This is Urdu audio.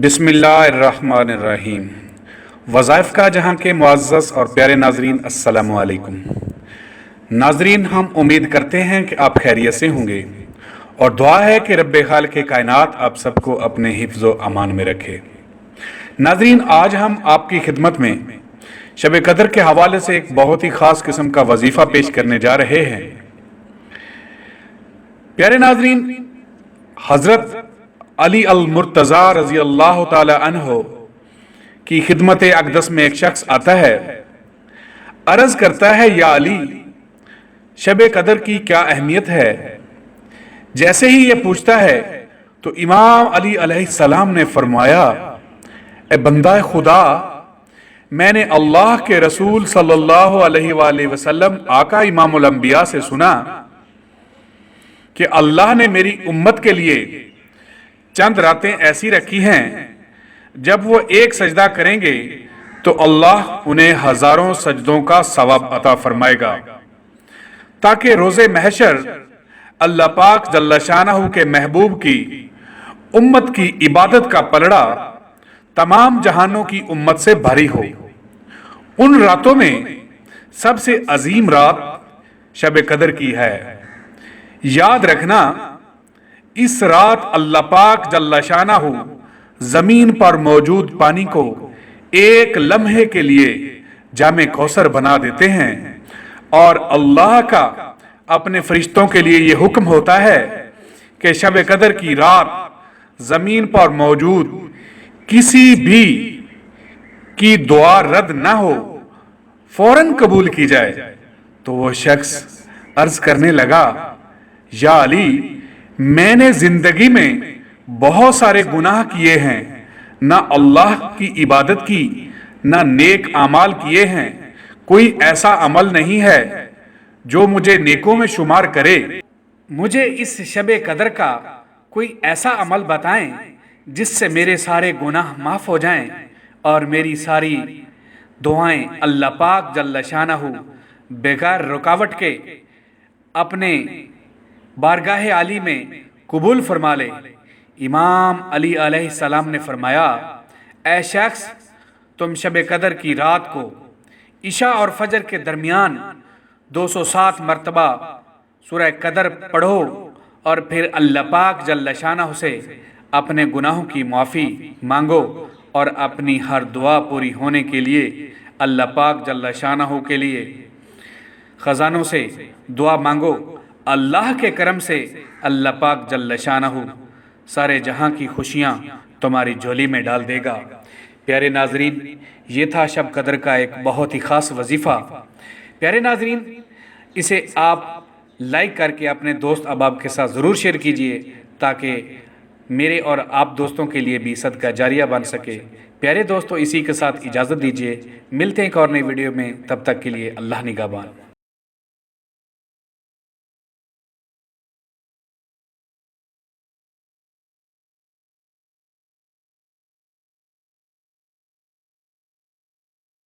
بسم اللہ الرحمن الرحیم۔ وظائف کا جہاں کے معزز اور پیارے ناظرین، السلام علیکم۔ ناظرین، ہم امید کرتے ہیں کہ آپ خیریت سے ہوں گے اور دعا ہے کہ رب خالق کائنات آپ سب کو اپنے حفظ و امان میں رکھے۔ ناظرین، آج ہم آپ کی خدمت میں شب قدر کے حوالے سے ایک بہت ہی خاص قسم کا وظیفہ پیش کرنے جا رہے ہیں۔ پیارے ناظرین، حضرت علی المرتضیٰ رضی اللہ تعالی عنہ کی خدمت اقدس میں ایک شخص آتا ہے، عرض کرتا ہے، یا علی، شب قدر کی کیا اہمیت ہے؟ جیسے ہی یہ پوچھتا ہے تو امام علی علیہ السلام نے فرمایا، اے بندہ خدا، میں نے اللہ کے رسول صلی اللہ علیہ وآلہ وسلم آقا امام الانبیاء سے سنا کہ اللہ نے میری امت کے لیے چند راتیں ایسی رکھی ہیں جب وہ ایک سجدہ کریں گے تو اللہ انہیں ہزاروں سجدوں کا ثواب عطا فرمائے گا، تاکہ روز محشر اللہ پاک جل شانہ کے محبوب کی امت کی عبادت کا پلڑا تمام جہانوں کی امت سے بھری ہو۔ ان راتوں میں سب سے عظیم رات شب قدر کی ہے۔ یاد رکھنا، اس رات اللہ پاک جل شانہ زمین پر موجود پانی کو ایک لمحے کے لیے جام کوثر بنا دیتے ہیں، اور اللہ کا اپنے فرشتوں کے لیے یہ حکم ہوتا ہے کہ شب قدر کی رات زمین پر موجود کسی بھی کی دعا رد نہ ہو، فوراً قبول کی جائے۔ تو وہ شخص عرض کرنے لگا، یا علی، میں نے زندگی میں بہت سارے گناہ کیے ہیں، نہ اللہ کی عبادت کی نہ نیک اعمال کیے ہیں، کوئی ایسا عمل نہیں ہے جو مجھے نیکوں میں شمار کرے۔ مجھے اس شب قدر کا کوئی ایسا عمل بتائیں جس سے میرے سارے گناہ معاف ہو جائیں اور میری ساری دعائیں اللہ پاک جل شانہ بغیر رکاوٹ کے اپنے بارگاہ عالی میں قبول فرما لے۔ امام علی علیہ السلام نے فرمایا، اے شخص، تم شب قدر کی رات کو عشاء اور فجر کے درمیان 207 مرتبہ سورہ قدر پڑھو اور پھر اللہ پاک جل شانہ سے اپنے گناہوں کی معافی مانگو اور اپنی ہر دعا پوری ہونے کے لیے اللہ پاک جل شانہ کے لیے خزانوں سے دعا مانگو۔ اللہ کے کرم سے اللہ پاک جل شانہ سارے جہاں کی خوشیاں تمہاری جھولی میں ڈال دے گا۔ پیارے ناظرین، یہ تھا شب قدر کا ایک بہت ہی خاص وظیفہ۔ پیارے ناظرین، اسے آپ لائک کر کے اپنے دوست احباب کے ساتھ ضرور شیئر کیجئے تاکہ میرے اور آپ دوستوں کے لیے بھی صدقہ جاریہ بن سکے۔ پیارے دوستو، اسی کے ساتھ اجازت دیجئے، ملتے ہیں ایک اور نئی ویڈیو میں، تب تک کے لیے اللہ نگہبان۔